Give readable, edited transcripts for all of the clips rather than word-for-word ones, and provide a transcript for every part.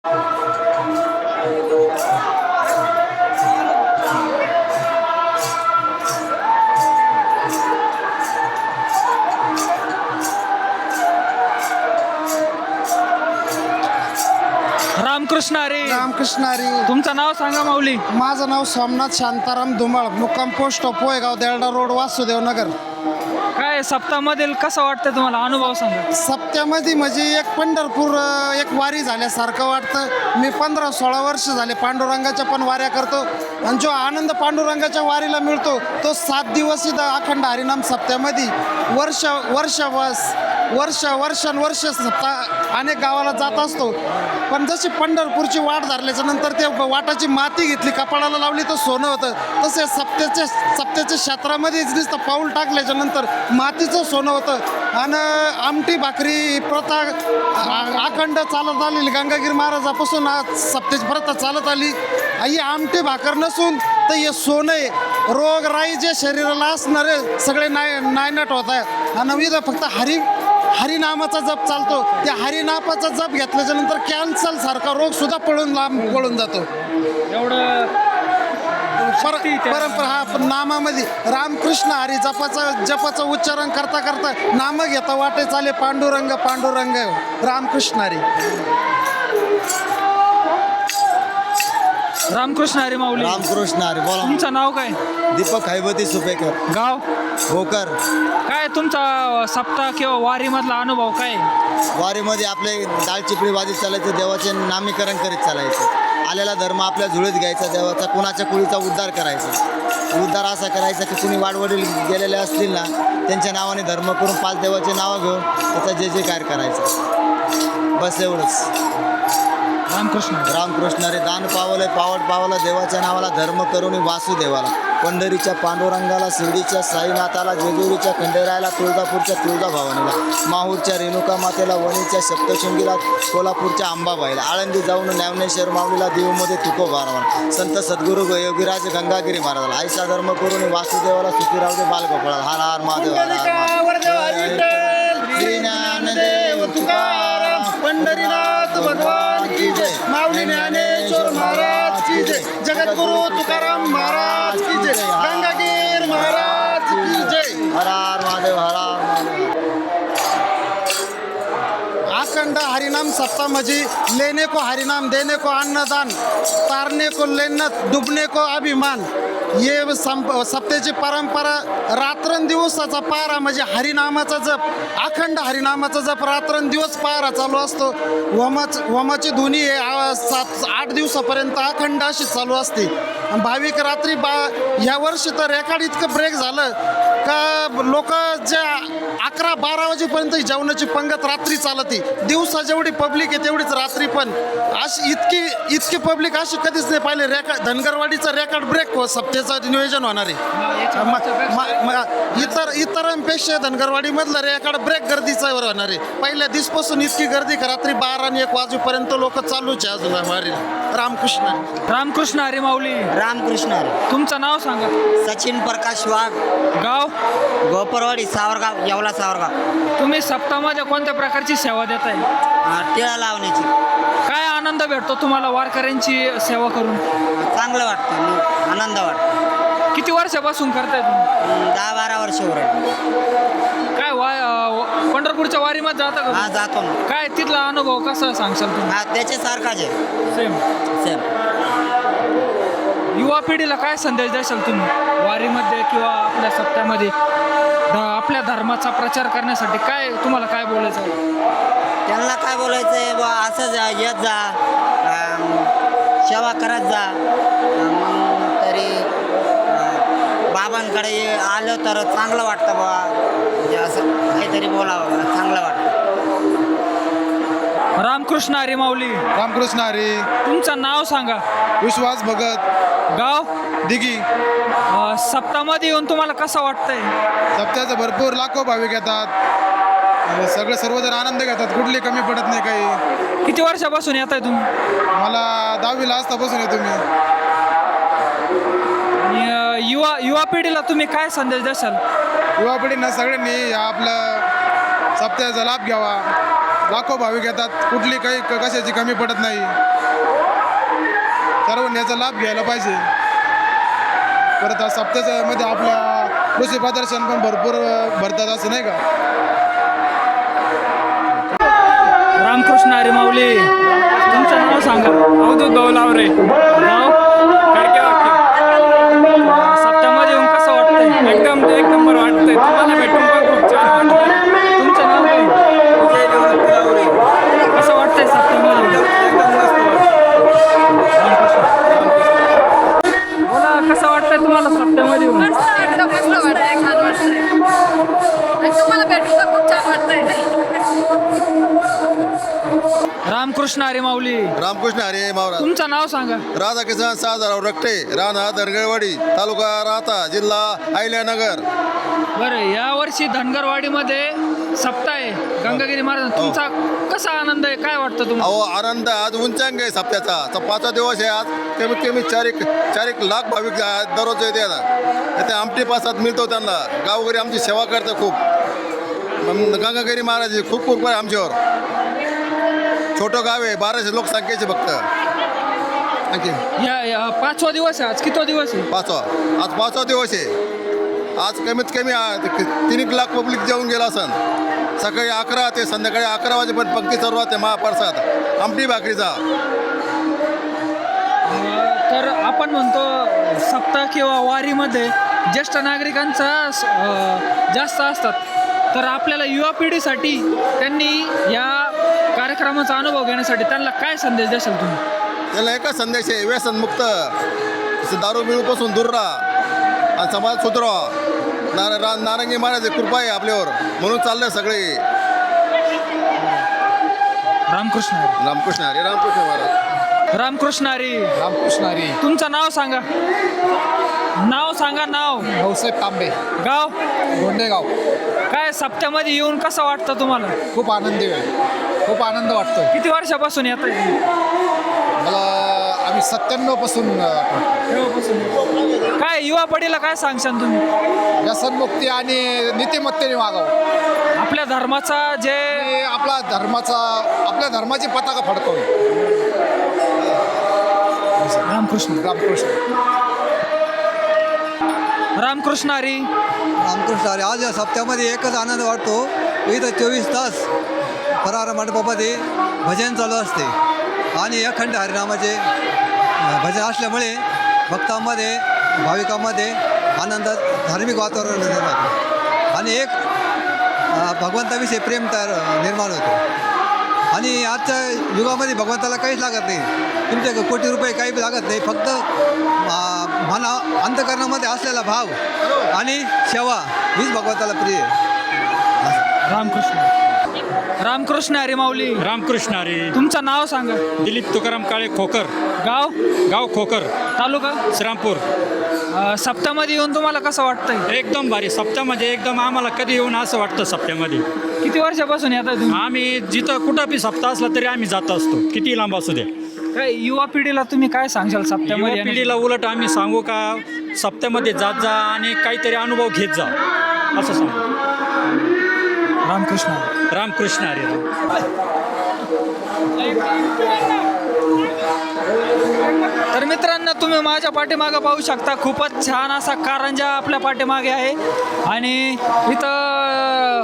रामकृष्ण हरी. रामकृष्ण हरी. तुमचं नाव सांगा माऊली. माझं नाव सोमनाथ शांताराम धुमाळ, मुक्काम पोस्ट पोयगाव, देरडा रोड, वासुदेव नगर. काय सप्ताहामधील कसं वाटतं तुम्हाला, अनुभव सांगा. सप्त्यामध्ये म्हणजे एक पंढरपूर एक वारी झाल्यासारखं वाटतं. मी 15-16 वर्ष झाले पांडुरंगाच्या पण वाऱ्या करतो आणि जो आनंद पांडुरंगाच्या वारीला मिळतो तो 7 दिवस इथं अखंड हरिनाम सप्त्यामध्ये वर्षानुवर्ष सप्ताह अनेक गावाला जात असतो. पण जशी पंढरपूरची वाट धरल्याच्या नंतर ते वाटाची माती घेतली कपाळाला लावली तर सोनं होतं, तसे सप्त्याच्या क्षेत्रामध्येच नुसतं पाऊल टाकल्याच्या नंतर मातीचं सोनं होतं. आणि आमटी भाकरी प्रथा अखंड चालत आलेली गंगागिरी महाराजापासून सप्त्याची प्रथा चालत आली. ही आमटी भाकर नसून तर हे सोनं आहे. रोगराई जे शरीराला असणारे सगळे नायनाट होत आहे. आणि इथं फक्त हरिनामाचा जप चालतो. त्या हरिनामाचा जप घेतल्याच्या नंतर कॅन्सर सारखा रोग सुद्धा पळून जातो. एवढं परंपरा हा नामामध्ये रामकृष्ण हरी जपाचं उच्चारण करता करता नाम घेता वाटे चाले पांडुरंग पांडुरंग रामकृष्ण हरी. रामकृष्ण हरी माऊली. रामकृष्ण हरी. बोला. तुमचं नाव काय. दीपक हैबती सुपेकर. गाव भोकर. काय तुमचा सप्ताह किंवा वारीमधला अनुभव काय. वारीमध्ये आपले डाळ चिपळी वाजीत चालायचं, देवाचे नामीकरण करीत चालायचं. आलेला धर्म आपल्या झुळीत घ्यायचा, देवाचा कुणाच्या कुळीचा उद्धार करायचा. उद्धार असा करायचा की कुणी वाडवडील गेलेले असतील ना त्यांच्या नावाने धर्म करून 5 देवाचे नावं घेऊन त्याचा जे कार्य करायचं. बस एवढंच. रामकृष्ण हरी. दान पावलं पावलं देवाच्या नावाला, धर्म करून वासुदेवाला, पंढरीच्या पांडुरंगाला, शिर्डीच्या साईनाथाला, जेजुरीच्या खंडेरायाला, तुळजापूरच्या तुळजाभवानीला, माहूरच्या रेणुका मातेला, वणीच्या सप्तशृंगीला, कोल्हापूरच्या अंबाबाईला, आळंदी जाऊन ज्ञानेश्वर माऊलीला, देवमध्ये तुकोबाराला, संत सद्गुरू योगीराज गंगागिरी महाराजाला, आयसा धर्म करून वासुदेवाला, सुखी राहू दे बालगोपाळाला. हर हर महादेव. हर हर ज्ञानदेव तुकाराम पंढरीनाथ भगवान की जय. माऊली ज्ञानेश्वर महाराज की जय. जगद्गुरु तुकाराम महाराज की जय. गंगागीर महाराज की जय. हर हर महादेव. हर हर महादेव. अखंड हरिनाम सप्ताह म्हणजे लेने को हरिनाम, देने को अन्नदान, तारने को लेन्नत, डुबने को अभिमान. ये सप्त्याची परंपरा. रात्रंदिवसाचा पारा म्हणजे हरिनामाचा जप, अखंड हरिनामाचा जप रात्रंदिवस पारा चालू असतो. वमाची धुनी हे 7-8 दिवसापर्यंत अखंड अशी चालू असते. भाविक रात्री ह्या वर्षी तर रेकॉर्ड इतकं ब्रेक झालं का लोक ज्या 11-12 वाजेपर्यंत जेवणाची पंगत रात्री चालती. दिवसा जेवढी पब्लिक आहे तेवढीच रात्री पण अशी इतकी पब्लिक अशी कधीच नाही पाहिले. धनगरवाडीचा रेकॉर्ड ब्रेक सप्त्याचं नियोजन होणार आहे. इतरांपेक्षा धनगरवाडीमधलं रेकॉर्ड ब्रेक गर्दीचा होणार आहे. पहिल्या दिवसपासून इतकी गर्दी का रात्री 12 आणि 1 वाजेपर्यंत लोक चालूच आहे अजून वारीला. रामकृष्ण हरी माऊली. रामकृष्ण हरी. तुमचं नाव सांगा. सचिन प्रकाश वाघ. गाव. गोपरवाडी, सावरगाव, येवला सावरगाव. तुम्ही सप्ताहामध्ये कोणत्या प्रकारची सेवा देताय. टिळा लावण्याची. काय आनंद भेटतो तुम्हाला वारकऱ्यांची सेवा करून. चांगलं वाटतं, आनंद वाटतो. किती वर्षापासून करताय तुम्ही. 10-12 वर्ष वर. काय पंढरपूरच्या वारीमध्ये जाता का. हा, जातो ना. काय तिथला अनुभव कसा सांगशाल तुम्ही. हा, त्याच्यासारखाच आहे. सेम. युवा पिढीला काय संदेश द्याल तुम्ही वारीमध्ये किंवा आपल्या सप्त्यामध्ये आपल्या धर्माचा प्रचार करण्यासाठी काय तुम्हाला काय बोलायचं आहे. त्यांना काय बोलायचं आहे बा, असं येत जा, सेवा करत जा. मग तरी बाबांकडे आलं तर चांगलं वाटतं बा, म्हणजे असं काहीतरी बोलावं, चांगलं वाटतं. रामकृष्ण हरी माऊली. रामकृष्ण हरी. तुमचं नाव सांगा. विश्वास भगत. गाव. दिघी. सप्ताहामध्ये येऊन तुम्हाला कसं वाटतंय. सप्त्याचं भरपूर लाखो भाविक येतात. सर्वजण आनंद घेतात, कुठली कमी पडत नाही काही. किती वर्षापासून येत आहे तुम्ही. मला 10वीला असतापासून येतो मी. युवा पिढीला तुम्ही काय संदेश द्याल. युवा पिढींना सगळ्यांनी आपलं सप्त्याचा लाभ घ्यावा. लाखो भाविक येतात, कुठली काही कशाची कमी पडत नाही. सर्वांनी याचा लाभ घ्यायला पाहिजे. परत आज सप्त्याच्या मध्ये आपल्या कृषी प्रदर्शन पण भरपूर भरतात असं नाही का. रामकृष्ण हरी माऊली, तुमचं नाव सांगा. अवधूत भाऊलावरे, नाव कडके वाक्य. सप्त्यामध्ये येऊन कसं वाटतंय? एकदम एक नंबर वाटतंय. तुम्हाला भेटून पण खूप छान वाटलं. तुमचं नाव काय? कसं वाटतंय सप्त्यामध्ये? बोला, कसं वाटतंय तुम्हाला सप्त्यामध्ये येऊन? मस्त वाटतंय, छान वाटतंय. आणि तुम्हाला भेटून तर खूप छान वाटतंय. रामकृष्ण हरी माऊली, रामकृष्ण हरी महाराज. तुमचं नाव सांगा. राधा किसन साजराव रक्टे, राणा धनगरवाडी, तालुका राहता, जिल्हा अहिल्यानगर. बरं, या वर्षी धनगरवाडीमध्ये सप्ताह आहे गंगागिरी महाराज. तुमचा कसा आनंद आहे? काय वाटतं तुम्हाला? अहो आनंद आज उंचांग आहे सप्त्याचा. 5वा दिवस आहे आज. कमीत कमी 4 लाख भाविक दररोज येते आता. ते आमटी पासात मिळतो त्यांना. गावकरी आमची सेवा करते खूप. गंगागिरी महाराज खूप खूप आहे आमच्यावर. छोटं गाव आहे, 1200 लोकसंख्येचे फक्त. आणखी या 5वा दिवस आहे आज. कितवा दिवस आहे? 5वा. आज 5वा दिवस आहे. आज कमीत कमी 3 लाख पब्लिक जेवून गेला असन. सकाळी 11 ते संध्याकाळी 11 वाजेपर्यंत पंक्ती चालू राहते महाप्रसाद आमटी भाकरीचा. तर आपण म्हणतो सप्ताह किंवा वारीमध्ये ज्येष्ठ नागरिकांचा जास्त असतात. तर आपल्याला युवा पिढीसाठी त्यांनी या कार्यक्रमाचा अनुभव घेण्यासाठी त्यांना काय संदेश द्याल तुम्ही? त्याला एकच संदेश आहे, व्यसनमुक्त, दारू मिळूपासून दूर राहा आणि समाज सुधरावा. नारंगी महाराज कृपा आहे आपल्यावर, म्हणून चाललंय सगळे. रामकृष्ण हरी. रामकृष्ण हरी. रामकृष्ण महाराज. रामकृष्ण हरी. रामकृष्ण हरी. तुमचं नाव सांगा. नाव सांगा. नाव? भाऊसाहेब तांबे, गाव? गोंडेगाव. काय सप्त्यामध्ये येऊन कसं वाटतं तुम्हाला? खूप आनंदी आहे, खूप आनंद वाटतोय किती वर्षापासून येत आहे? मला. आम्ही 97 पासून काय युवा पिढीला काय सांगशाल तुम्ही? व्यसनमुक्ती आणि नीतिमत्तेने वागावं. आपल्या धर्माचा जे हे आपल्या धर्माची पताका फडकवली. रामकृष्ण. रामकृष्ण. रामकृष्ण हरी. रामकृष्ण हरी. आज या सप्त्यामध्ये एकच आनंद वाटतो. इथं 24 तास फरार मंडपामध्ये भजन चालू असते आणि अखंड हरिनामाचे भजन असल्यामुळे भक्तांमध्ये भाविकांमध्ये आनंदात धार्मिक वातावरण निर्माण होते आणि एक भगवंताविषयी प्रेम निर्माण होते. आणि आजच्या युगामध्ये भगवंताला काहीच लागत नाही. तुमच्या कोटी रुपये काही लागत नाही. फक्त मना अंतकरणामध्ये असलेला भाव आणि सेवा हीच भगवंताला प्रिय आहे. रामकृष्ण. रामकृष्ण हरी माऊली. रामकृष्ण हरी. तुमचं नाव सांगा. दिलीप तुकाराम काळे, खोकर, गाव? गाव खोकर, तालुका? श्रीरामपूर. सप्त्यामध्ये येऊन तुम्हाला कसं वाटतंय? एकदम भारी. सप्त्यामध्ये एकदम आम्हाला कधी येऊन असं वाटतं सप्त्यामध्ये. किती वर्षापासून येत आहे तुम्ही? आम्ही जिथं कुठं बी सप्ताह असला तरी आम्ही जात असतो, किती लांब असू द्या. काय युवा पिढीला तुम्ही काय सांगशाल युवा सप्त्यामध्ये पिढीला उलट आम्ही सांगू का, सप्त्यामध्ये जात जा आणि काहीतरी अनुभव घेत जा असं सांगू. रामकृष्ण. रामकृष्ण हरी. तर मित्रांनो, तुम्ही माझ्या पाठीमागं पाहू शकता, खूपच छान असा कारंजा आपल्या पाठीमागे आहे आणि इथं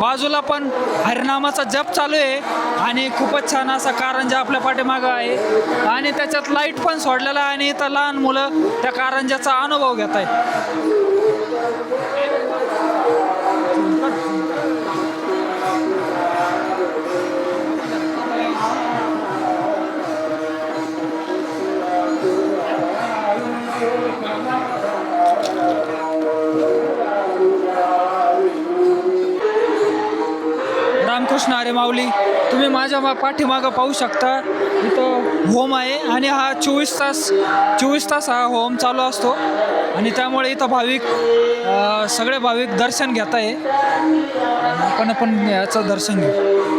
बाजूला पण हरिनामाचा जप चालू आहे आणि खूपच छान असा कारंजा आपल्या पाठीमागं आहे आणि त्याच्यात लाईट पण सोडलेला आहे आणि इथं लहान मुलं त्या कारंजाचा अनुभव घेत आहेत. रामकृष्ण हरी माऊली. तुम्ही माझ्या पाठीमागं पाहू शकता, इथं होम आहे आणि हा 24 तास हा होम चालू असतो आणि त्यामुळे इथं सगळे भाविक दर्शन घेत आहे. आपण याचं दर्शन घेऊ.